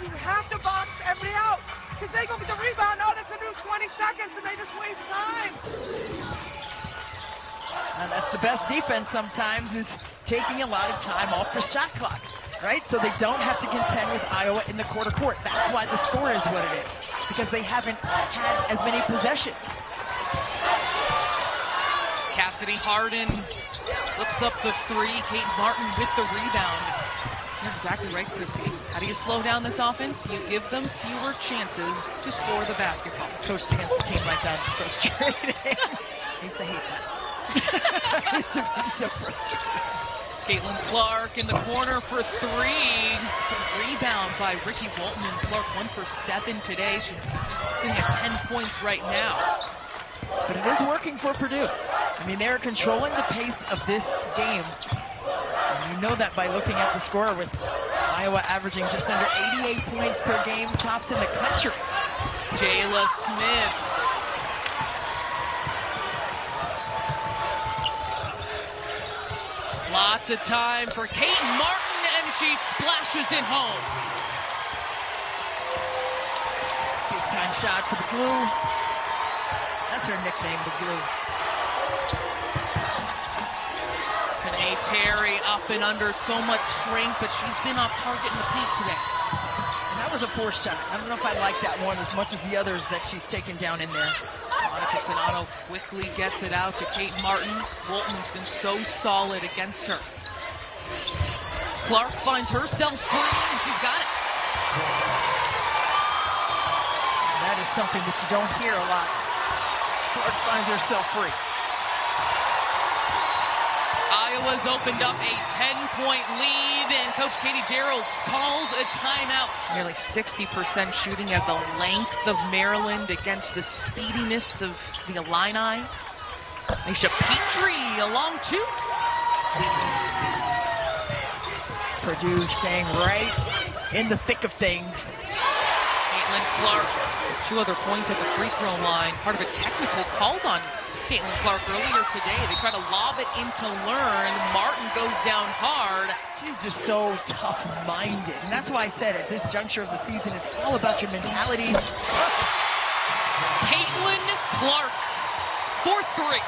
You have to box everybody out because they go get the rebound. Oh, that's a new 20 seconds, and they just waste time. And that's the best defense sometimes, is taking a lot of time off the shot clock, right? So they don't have to contend with Iowa in the quarter court. That's why the score is what it is, because they haven't had as many possessions. Cassidy Harden flips up the three. Kate Martin with the rebound. You're exactly right, Chrissy. How do you slow down this offense? You give them fewer chances to score the basketball. Coached against a team like that is frustrating. I used to hate that. It's so frustrating. Caitlin Clark in the corner for three. Rebound by Ricky Walton, and Clark 1 for 7 today. She's sitting at 10 points right now. But it is working for Purdue. I mean, they're controlling the pace of this game. And you know that by looking at the score, with Iowa averaging just under 88 points per game, tops in the country. Jayla Smith. Lots of time for Kate Martin, and she splashes it home. Big time shot for the Glue. That's her nickname, the Glue. Kanae Terry up and under, so much strength, but she's been off target in the paint today. And that was a poor shot. I don't know if I like that one as much as the others that she's taken down in there. Monica Sonato quickly gets it out to Kate Martin. Walton's been so solid against her. Clark finds herself free, and she's got it. That is something that you don't hear a lot. Clark finds herself free. Iowa's opened up a 10-point lead, and Coach Katie Gerald calls a timeout. Nearly 60% shooting at the length of Maryland against the speediness of the Illini. Aisha Petrie along too. Purdue staying right in the thick of things. Caitlin Clark, 2 other points at the free throw line. Part of a technical called on Caitlin Clark earlier today. They try to lob it into Learn. Martin goes down hard. She's just so tough-minded. And that's why I said at this juncture of the season, it's all about your mentality. Caitlin Clark for 3.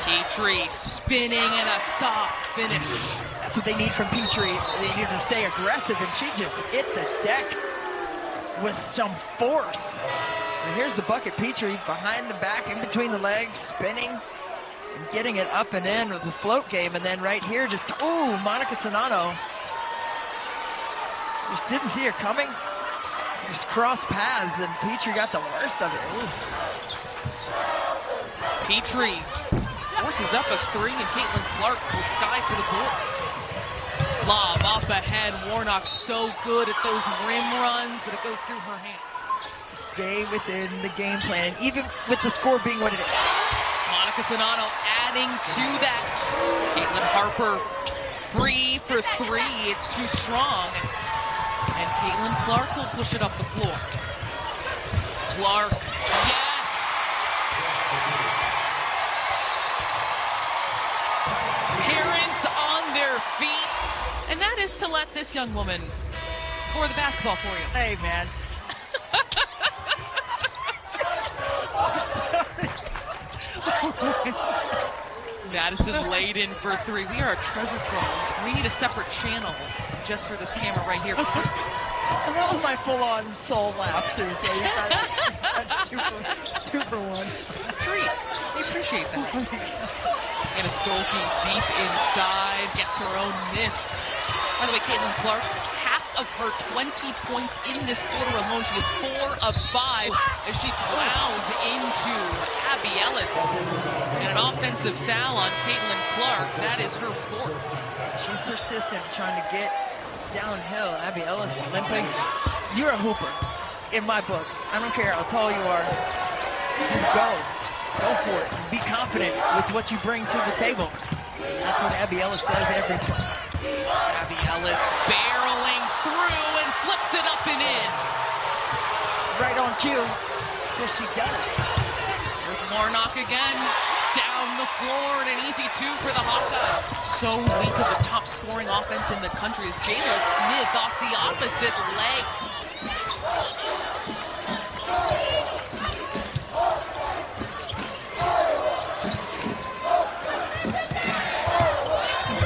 Petrie spinning and a soft finish. That's what they need from Petrie. They need to stay aggressive, and she just hit the deck with some force. And here's the bucket. Petrie behind the back, in between the legs, spinning and getting it up and in with the float game. And then right here, just, ooh, Monica Sonato. Just didn't see her coming. Just crossed paths, and Petrie got the worst of it. Ooh. Petrie forces up a 3, and Caitlin Clark will sky for the board. Lob up ahead. Warnock so good at those rim runs, but it goes through her hands. Stay within the game plan, even with the score being what it is. Monica Sonato adding to that. Caitlin Harper free for 3. It's too strong. And Caitlin Clark will push it up the floor. Clark, yes! Parents on their feet. And that is to let this young woman score the basketball for you. Hey, man. Madison laid in for 3. We are a treasure trove. We need a separate channel just for this camera right here. And that was my full-on soul lap, too. So you got 2 for 1. It's a treat. We appreciate that. Anna Stolke deep inside, gets her own miss. By the way, Caitlin Clark, half of her 20 points in this quarter alone. She is 4 of 5 as she plows into Abby Ellis. And an offensive foul on Caitlin Clark. That is her 4th. She's persistent, trying to get downhill. Abby Ellis limping. You're a hooper, in my book. I don't care how tall you are. Just go. Go for it. Be confident with what you bring to the table. That's what Abby Ellis does every play. Abby Ellis barreling through and flips it up and in. Right on cue. That's what she does. There's Warnock again. Down on the floor and an easy 2 for the Hawkeyes. So weak of the top scoring offense in the country is Jayla Smith off the opposite leg.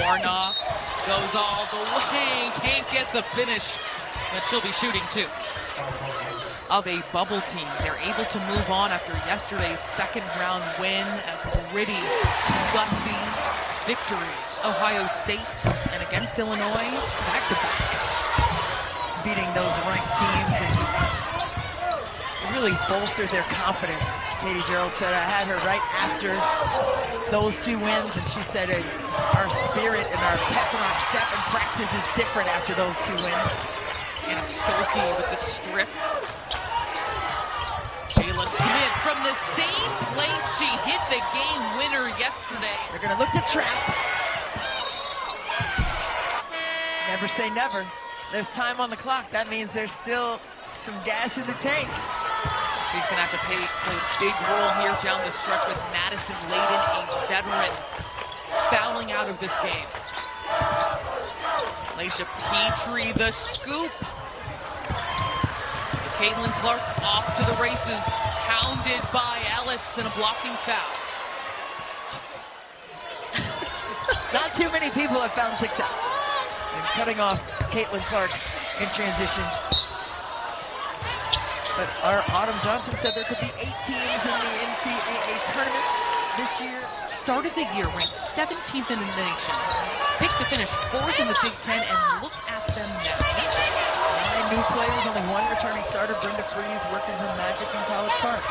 Warnock goes all the way, can't get the finish, but she'll be shooting 2. Of a bubble team. They're able to move on after yesterday's second-round win, a gritty, gutsy victories. Ohio State and against Illinois, back-to-back. Beating those ranked teams and just really bolstered their confidence. Katie Gerald said, I had her right after those 2 wins, and she said our spirit and our pep and our step and practice is different after those 2 wins. And a Stokey with the strip. Jayla Smith from the same place she hit the game winner yesterday. They're going to look to trap. Never say never. There's time on the clock. That means there's still some gas in the tank. She's going to have to play a big role here down the stretch with Madison Layden, a veteran, fouling out of this game. Laisha Petrie, the scoop. Caitlin Clark off to the races, hounded by Ellis and a blocking foul. Not too many people have found success in cutting off Caitlin Clark in transition. But our Autumn Johnson said there could be 8 teams in the NCAA tournament this year. Started the year ranked 17th in the nation. Picked to finish 4th in the Big Ten, and look at them now. 9 new players, only 1 returning starter. Brenda Freeze working her magic in College Park.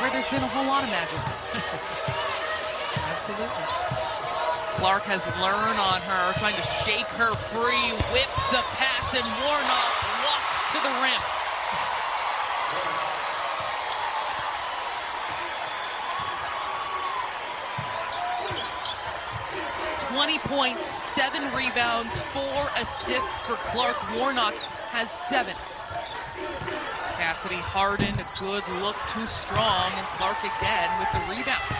Where there's been a whole lot of magic. Absolutely. Clark has learned on her, trying to shake her free, whips a pass, and Warnock walks to the rim. "20 points, 7 rebounds, 4 assists for Clark. Warnock has 7. Cassidy Harden, a good look, too strong, and Clark again with the rebound.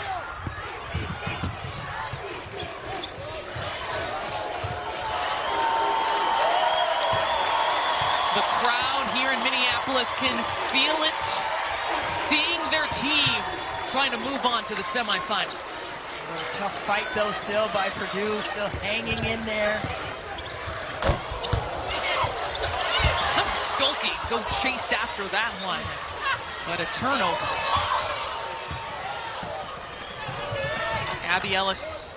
The crowd here in Minneapolis can feel it, seeing their team trying to move on to the semifinals. A tough fight, though, still by Purdue, still hanging in there. Stolke go chase after that one, but a turnover. Abby Ellis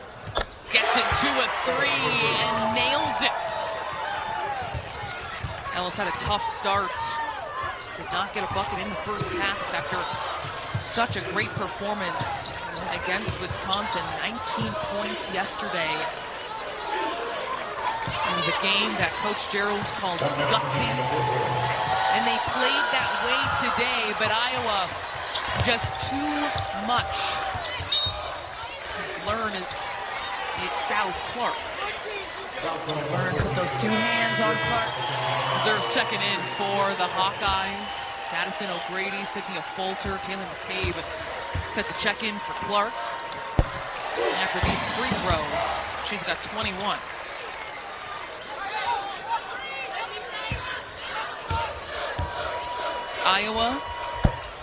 gets into a 3 and nails it. Ellis had a tough start. Did not get a bucket in the first half after such a great performance against Wisconsin. 19 points yesterday. It was a game that Coach Gerald called gutsy, and they played that way today, but Iowa just too much. Learn it fouls Clark. Learn to put those 2 hands on Clark. Reserves checking in for the Hawkeyes. Addison O'Grady, Cynthia Folter, Taylor McCabe set the check-in for Clark. And after these free throws, she's got 21. Iowa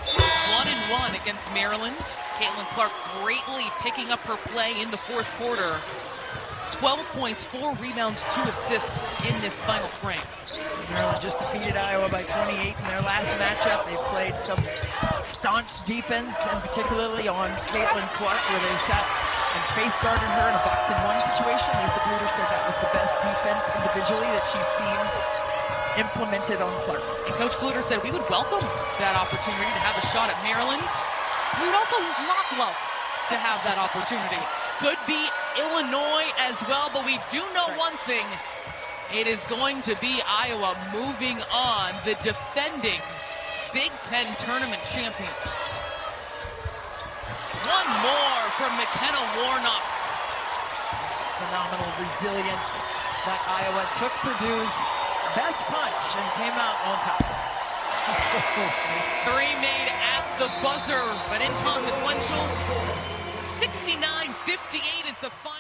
1-1 against Maryland. Caitlin Clark greatly picking up her play in the fourth quarter. 12 points, 4 rebounds, 2 assists in this final frame. Maryland just defeated Iowa by 28 in their last matchup. They played some staunch defense, and particularly on Caitlin Clark, where they sat and face guarded her in a box-and-1 situation. Lisa Bluter said that was the best defense individually that she's seen implemented on Clark. And Coach Bluter said we would welcome that opportunity to have a shot at Maryland. We would also not love to have that opportunity. Could be Illinois as well, but we do know one thing. It is going to be Iowa moving on, the defending Big Ten tournament champions. One more from McKenna Warnock. Phenomenal resilience by Iowa. Took Purdue's best punch and came out on top. 3 made at the buzzer, but inconsequential. 69-58 is the final.